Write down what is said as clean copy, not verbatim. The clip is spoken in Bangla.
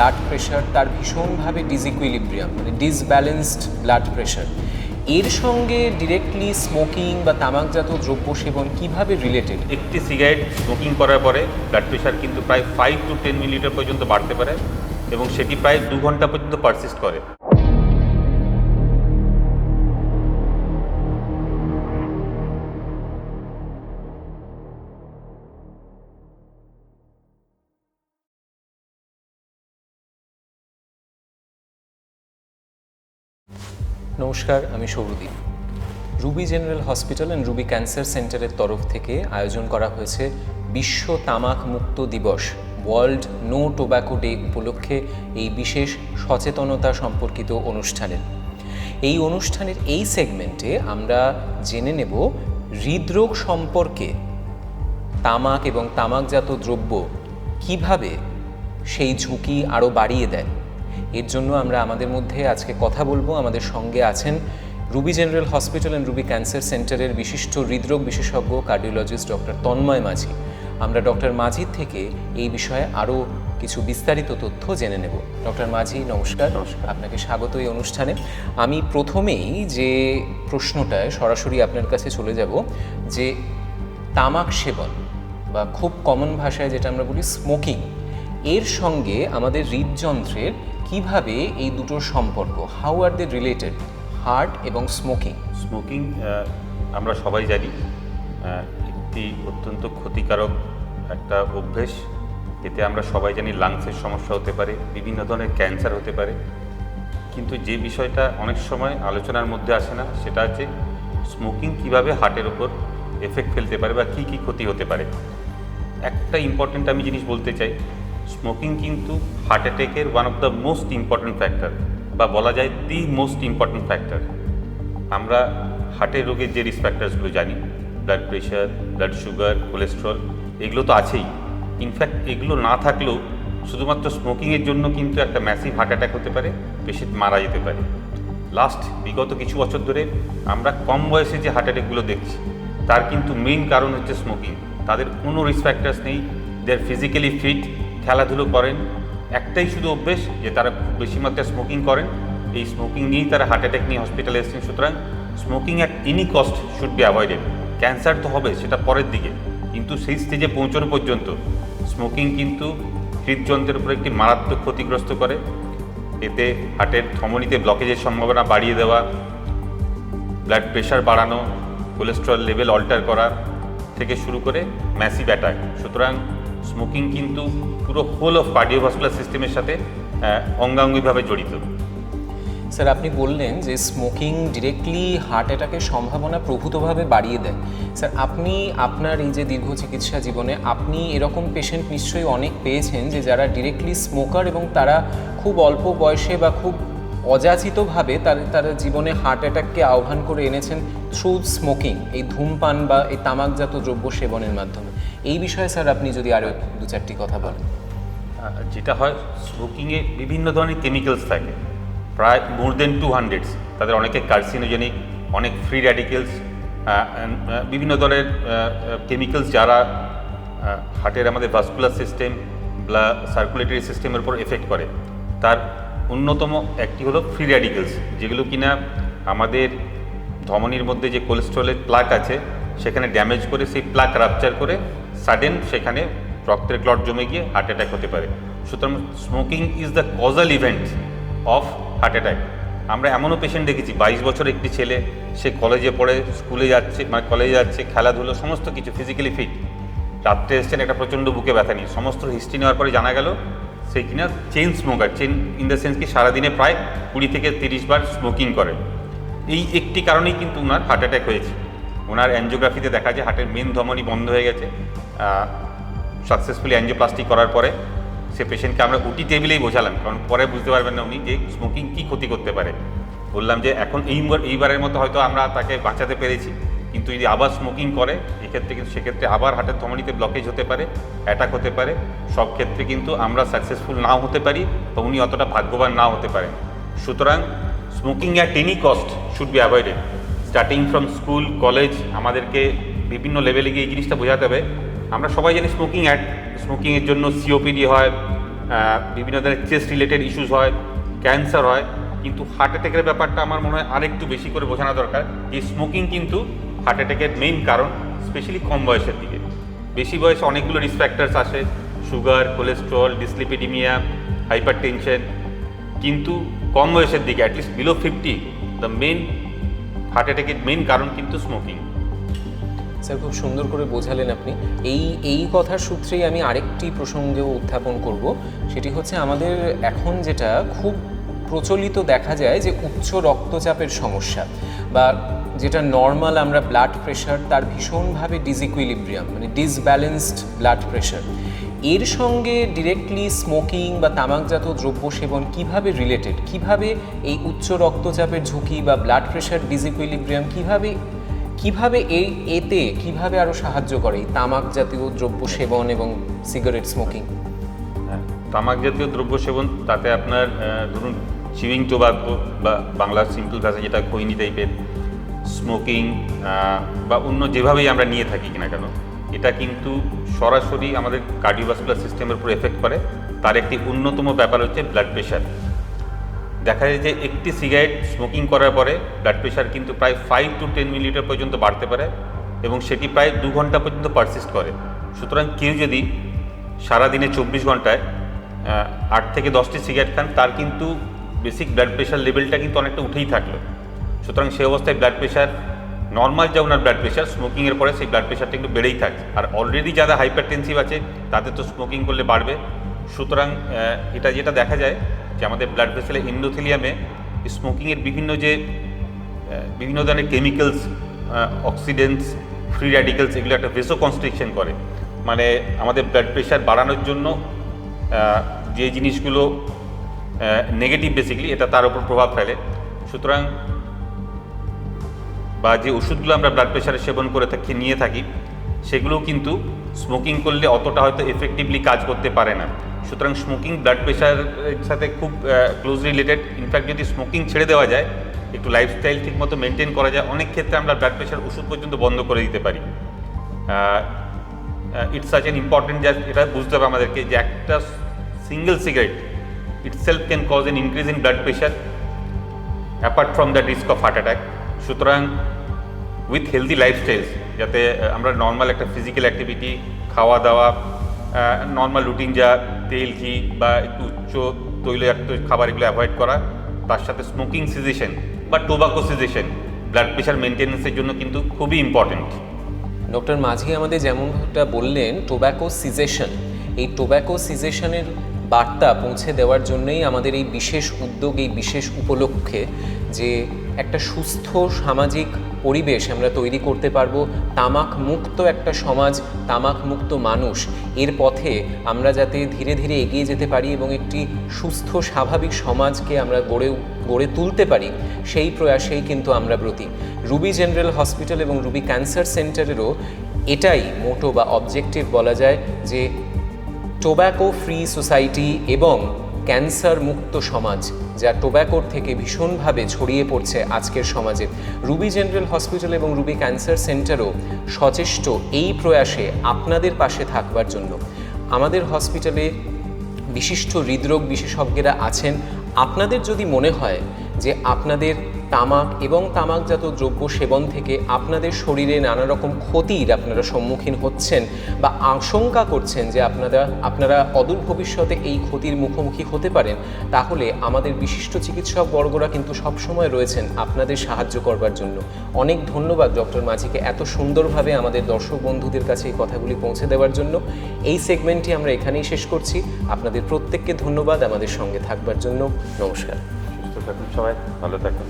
ব্লাড প্রেশার তার ভীষণভাবে ডিসইকুইলিব্রিয়াম, মানে ডিসব্যালেন্সড ব্লাড প্রেশার, এর সঙ্গে ডিরেক্টলি স্মোকিং বা তামাকজাত দ্রব্য সেবন কিভাবে রিলেটেড? একটি সিগারেট স্মোকিং করার পরে ব্লাড প্রেশার কিন্তু প্রায় 5 to 10 মিলিলিটার পর্যন্ত বাড়তে পারে এবং সেটি প্রায় 2 ঘন্টা পর্যন্ত পারসিস্ট করে। নমস্কার, আমি Sourodip. Ruby general hospital and Ruby cancer সেন্টারের তরফ থেকে আয়োজন করা হয়েছে বিশ্ব তামাক মুক্ত দিবস, ওয়ার্ল্ড নো টোব্যাকো ডে উপলক্ষে এই বিশেষ সচেতনতা সম্পর্কিত অনুষ্ঠানের। এই অনুষ্ঠানের এই সেগমেন্টে আমরা জেনে নেব হৃদরোগ সম্পর্কে তামাক এবং তামাকজাত দ্রব্য কিভাবে সেই ঝুঁকি আরও বাড়িয়ে দেয়। এর জন্য আমরা আমাদের মধ্যে আজকে কথা বলবো। আমাদের সঙ্গে আছেন Ruby general hospital and Ruby cancer সেন্টারের বিশিষ্ট হৃদরোগ বিশেষজ্ঞ কার্ডিওলজিস্ট ডক্টর তন্ময় মাঝি। আমরা ডক্টর মাঝির থেকে এই বিষয়ে আরও কিছু বিস্তারিত তথ্য জেনে নেব। ডক্টর মাঝি, নমস্কার। আপনাকে স্বাগত এই অনুষ্ঠানে। আমি প্রথমেই যে প্রশ্নটায় সরাসরি আপনার কাছে চলে যাব, যে তামাক সেবন বা খুব কমন ভাষায় যেটা আমরা বলি স্মোকিং, এর সঙ্গে আমাদের হৃদযন্ত্রের কিভাবে এই দুটোর সম্পর্ক, how are they related, heart এবং স্মোকিং? স্মোকিং আমরা সবাই জানি একটি অত্যন্ত ক্ষতিকারক একটা অভ্যেস। এতে আমরা সবাই জানি লাংসের সমস্যা হতে পারে, বিভিন্ন ধরনের ক্যান্সার হতে পারে, কিন্তু যে বিষয়টা অনেক সময় আলোচনার মধ্যে আসে না সেটা হচ্ছে স্মোকিং কিভাবে হার্টের ওপর এফেক্ট ফেলতে পারে বা কী কী ক্ষতি হতে পারে। একটা ইম্পর্টেন্ট আমি জিনিস বলতে চাই, স্মোকিং কিন্তু হার্ট অ্যাটাকের one of the most important factor, বা বলা যায় দি মোস্ট ইম্পর্টেন্ট ফ্যাক্টর। আমরা হার্টের রোগের যে রিস্ক ফ্যাক্টরসগুলো জানি, blood pressure, blood sugar, cholesterol, এগুলো তো আছেই। ইনফ্যাক্ট এগুলো না থাকলেও শুধুমাত্র স্মোকিংয়ের জন্য কিন্তু একটা ম্যাসিভ হার্ট অ্যাটাক হতে পারে, পেশেন্ট মারা যেতে পারে। বিগত কিছু বছর ধরে আমরা কম বয়সে যে হার্ট অ্যাটাকগুলো দেখছি তার কিন্তু মেইন কারণ হচ্ছে স্মোকিং। তাদের কোনো রিস্ক ফ্যাক্টরস নেই, দে আর ফিজিক্যালি ফিট, খেলাধুলো করেন, একটাই শুধু অভ্যেস যে তারা খুব বেশি মাত্রায় স্মোকিং করেন। এই স্মোকিং নিয়েই তারা হার্ট অ্যাটাক নিয়ে হসপিটালে এসেছেন। সুতরাং smoking at any cost should be avoided. Cancer তো হবে, সেটা পরের দিকে, কিন্তু সেই স্টেজে পৌঁছানো পর্যন্ত স্মোকিং কিন্তু হৃদযন্ত্রের উপর একটি মারাত্মক ক্ষতিগ্রস্ত করে। এতে হার্টের ধমনীতে ব্লকেজের সম্ভাবনা বাড়িয়ে দেওয়া, ব্লাড প্রেশার বাড়ানো, কোলেস্ট্রল লেভেল অল্টার করা থেকে শুরু করে ম্যাসিভ অ্যাটাক। সুতরাং স্মোকিং কিন্তু পুরো হোল অফ কার্ডিওভাস্কুলার সিস্টেমের সাথে অঙ্গাঙ্গিভাবে জড়িত। স্যার, আপনি বললেন যে স্মোকিং ডিরেক্টলি হার্ট অ্যাটাকের সম্ভাবনা প্রভূতভাবে বাড়িয়ে দেয়। স্যার, আপনি আপনার এই যে দীর্ঘ চিকিৎসা জীবনে আপনি এরকম পেশেন্ট নিশ্চয়ই অনেক পেয়েছেন যে যারা ডিরেক্টলি স্মোকার এবং তারা খুব অল্প বয়সে বা খুব অযাচিতভাবে তারা জীবনে হার্ট অ্যাটাককে আহ্বান করে এনেছেন থ্রু স্মোকিং, এই ধূমপান বা এই তামাকজাত দ্রব্য সেবনের মাধ্যমে। এই বিষয়ে স্যার আপনি যদি আরও দু চারটি কথা বলেন। যেটা হয়, স্মোকিংয়ে বিভিন্ন ধরনের কেমিক্যালস থাকে, প্রায় মোর দেন 200। তাদের অনেকে কার্সিনোজেনিক, অনেক ফ্রি র্যাডিক্যালস, বিভিন্ন ধরনের কেমিক্যালস যারা হার্টের আমাদের ভাস্কুলার সিস্টেম, সার্কুলেটরি সিস্টেমের উপর এফেক্ট করে। তার অন্যতম একটি হলো ফ্রি র্যাডিক্যালস, যেগুলো কিনা আমাদের ধমনীর মধ্যে যে কোলেস্ট্রলের প্লাক আছে সেখানে ড্যামেজ করে, সেই প্লাক রাপচার করে সাডেন সেখানে রক্তের ক্লট জমে গিয়ে হার্ট অ্যাটাক হতে পারে। সুতরাং smoking is the causal event of heart attack. আমরা এমনও পেশেন্ট দেখেছি, 22 বছর একটি ছেলে, সে কলেজে পড়ে, স্কুলে যাচ্ছে, মানে কলেজে যাচ্ছে, খেলাধুলো সমস্ত কিছু, ফিজিক্যালি ফিট, রাত্রে এসছেন একটা প্রচণ্ড বুকে ব্যথা নিয়ে। সমস্ত হিস্ট্রি নেওয়ার পরে জানা গেল সেই কিনা chain smoker, chain in the sense কি সারাদিনে প্রায় 20 থেকে 30 বার স্মোকিং করে। এই একটি কারণেই কিন্তু ওনার হার্ট অ্যাটাক হয়েছে। ওনার অ্যাঞ্জিওগ্রাফিতে দেখা যায় হার্টের মেন ধমনী বন্ধ হয়ে গেছে। সাকসেসফুলি অ্যাঞ্জিওপ্লাস্টি করার পরে সে পেশেন্টকে আমরা ওটি টেবিলেই বোঝালাম, কারণ পরে বুঝতে পারবেন না উনি যে স্মোকিং কী ক্ষতি করতে পারে। বললাম যে এখন এইবারের মতো হয়তো আমরা তাকে বাঁচাতে পেরেছি, কিন্তু যদি আবার স্মোকিং করে এক্ষেত্রে কিন্তু সেক্ষেত্রে আবার হার্টের ধমনীতে ব্লকেজ হতে পারে, অ্যাটাক হতে পারে। সব ক্ষেত্রে কিন্তু আমরা সাকসেসফুল নাও হতে পারি বা উনি অতটা ভাগ্যবান নাও হতে পারেন। সুতরাং smoking at any cost should be avoided. Starting from school, college, আমাদেরকে বিভিন্ন লেভেলে গিয়ে এই জিনিসটা বোঝাতে হবে। আমরা সবাই জানি স্মোকিংয়ের জন্য সিওপিডি হয়, বিভিন্ন ধরনের চেস্ট রিলেটেড ইস্যুস হয়, ক্যান্সার হয়, কিন্তু হার্ট অ্যাটাকের ব্যাপারটা আমার মনে হয় আরেকটু বেশি করে বোঝানো দরকার। এই স্মোকিং কিন্তু হার্ট অ্যাটাকের মেইন কারণ, স্পেশালি কম বয়সের দিকে। বেশি বয়সে অনেকগুলো রিস্ক ফ্যাক্টরস আসে, sugar, cholesterol, dyslipidaemia, hyper tension, কিন্তু কম বয়সের দিকে at least below 50 the main heart অ্যাটাকের মেইন কারণ কিন্তু স্মোকিং। স্যার খুব সুন্দর করে বোঝালেন আপনি। এই কথার সূত্রেই আমি আরেকটি প্রসঙ্গেও উত্থাপন করব, সেটি হচ্ছে আমাদের এখন যেটা খুব প্রচলিত দেখা যায় যে উচ্চ রক্তচাপের সমস্যা, বা যেটা নর্মাল আমরা ব্লাড প্রেশার, তার ভীষণভাবে ডিসইকুইলিব্রিয়াম মানে ডিসব্যালেন্সড ব্লাড প্রেশার, এর সঙ্গে ডিরেক্টলি স্মোকিং বা তামাকজাত দ্রব্য সেবন কিভাবে রিলেটেড, কিভাবে এই উচ্চ রক্তচাপের ঝুঁকি বা ব্লাড প্রেশার ডিসইকুইলিব্রিয়াম কিভাবে এতে কিভাবে আরও সাহায্য করে এই তামাক জাতীয় দ্রব্য সেবন এবং সিগারেট স্মোকিং? তামাক জাতীয় দ্রব্য সেবন, তাতে আপনার ধরুন চিউইং টোবাকো বা বাংলার সিম্পল ভাষায় যেটা খৈনি টাইপের স্মোকিং বা অন্য যেভাবেই আমরা নিয়ে থাকি কিনা কেন, এটা কিন্তু সরাসরি আমাদের কার্ডিওভাস্কুলার সিস্টেমের উপর এফেক্ট করে। তার একটি অন্যতম ব্যাপার হচ্ছে ব্লাড প্রেশার। দেখা যায় যে একটি সিগারেট স্মোকিং করার পরে ব্লাড প্রেশার কিন্তু প্রায় 5 to 10 মিলিমিটার পর্যন্ত বাড়তে পারে, এবং সেটি প্রায় 2 ঘন্টা পর্যন্ত পারসিস্ট করে। সুতরাং কেউ যদি সারাদিনে 24 ঘন্টায় 8 থেকে 10টি সিগারেট খান, তার কিন্তু বেসিক ব্লাড প্রেশার লেভেলটা কিন্তু অনেকটা উঠেই থাকলো। সুতরাং সেই অবস্থায় ব্লাড প্রেশার নর্মাল যা ওনার ব্লাড প্রেশার, স্মোকিংয়ের পরে সেই ব্লাড প্রেশারটা একটু বেড়েই থাকে। আর অলরেডি যারা হাইপারটেনসিভ আছে তাদের তো স্মোকিং করলে বাড়বে। সুতরাং এটা যেটা দেখা যায় যে আমাদের ব্লাড ভেসেলের এন্ডোথেলিয়ামে স্মোকিংয়ের বিভিন্ন ধরনের কেমিক্যালস, অক্সিডেন্টস, ফ্রি র্যাডিক্যালস, এগুলো একটা ভেসো কনস্ট্রিকশন করে। মানে আমাদের ব্লাড প্রেশার বাড়ানোর জন্য যে জিনিসগুলো নেগেটিভ বেসিক্যালি, এটা তার উপর প্রভাব ফেলে। সুতরাং বা যে ওষুধগুলো আমরা ব্লাড প্রেশারের সেবন করে নিয়ে থাকি, সেগুলো কিন্তু স্মোকিং করলে অতটা হয়তো এফেক্টিভলি কাজ করতে পারে না। সুতরাং স্মোকিং ব্লাড প্রেশারের সাথে খুব ক্লোজ রিলেটেড। ইনফ্যাক্ট যদি স্মোকিং ছেড়ে দেওয়া যায়, একটু লাইফস্টাইল ঠিকমতো মেনটেন করা যায়, অনেক ক্ষেত্রে আমরা ব্লাড প্রেশার ওষুধ পর্যন্ত বন্ধ করে দিতে পারি। ইটস সাচ এন ইম্পর্টেন্ট, যা এটা বুঝতে হবে আমাদেরকে যে একটা single cigarette itself can cause an increase in blood pressure apart from the risk of heart attack. সুতরাং উইথ হেলদি লাইফস্টাইলস, যাতে আমরা নর্মাল একটা ফিজিক্যাল অ্যাক্টিভিটি, খাওয়া দাওয়া, নর্মাল রুটিন যা তেল ঘি বা একটু উচ্চ তৈলাক্ত খাবার, এগুলো অ্যাভয়েড করা, তার সাথে স্মোকিং সিজেশন বা টোবাকো সিজেশন ব্লাড প্রেশার মেনটেন্যান্সের জন্য কিন্তু খুবই ইম্পর্টেন্ট। ডক্টর মাঝি আমাদের যেমনটা বললেন, টোব্যাকো সিজেশন, এই টোব্যাকো সিজেশনের বার্তা পৌঁছে দেওয়ার জন্যই আমাদের এই বিশেষ উদ্যোগ, এই বিশেষ উপলক্ষে যে একটা সুস্থ সামাজিক পরিবেশ আমরা তৈরি করতে পারবো, তামাক মুক্ত একটা সমাজ, তামাক মুক্ত মানুষ, এর পথে আমরা যাতে ধীরে ধীরে এগিয়ে যেতে পারি এবং একটি সুস্থ স্বাভাবিক সমাজকে আমরা গড়ে তুলতে পারি, সেই প্রয়াসেই কিন্তু আমরা ব্রতী। রুবি জেনারেল হসপিটাল এবং রুবি ক্যান্সার সেন্টারেরও এটাই মোটো বা অবজেক্টিভ বলা যায়, যে টোব্যাকো ফ্রি সোসাইটি এবং ক্যান্সার মুক্ত সমাজ, যা টোব্যাকোর থেকে ভীষণভাবে ছড়িয়ে পড়ছে আজকের সমাজে। রুবি জেনারেল হসপিটাল এবং রুবি ক্যান্সার সেন্টারও সচেষ্ট এই প্রয়াসে আপনাদের পাশে থাকবার জন্য। আমাদের হসপিটালে বিশিষ্ট হৃদরোগ বিশেষজ্ঞরা আছেন। আপনাদের যদি মনে হয় যে আপনাদের তামাক এবং তামাকজাত দ্রব্য সেবন থেকে আপনাদের শরীরে নানা রকম ক্ষতির আপনারা সম্মুখীন হচ্ছেন বা আশঙ্কা করছেন যে আপনারা অদূর ভবিষ্যতে এই ক্ষতির মুখোমুখি হতে পারেন, তাহলে আমাদের বিশিষ্ট চিকিৎসক বর্গরা কিন্তু সবসময় রয়েছেন আপনাদের সাহায্য করবার জন্য। অনেক ধন্যবাদ ডক্টর মাঝিকে এত সুন্দরভাবে আমাদের দর্শক বন্ধুদের কাছে এই কথাগুলি পৌঁছে দেওয়ার জন্য। এই সেগমেন্টটি আমরা এখানেই শেষ করছি। আপনাদের প্রত্যেককে ধন্যবাদ আমাদের সঙ্গে থাকবার জন্য। নমস্কার। সুস্থ থাকুন সবাই, ভালো থাকুন।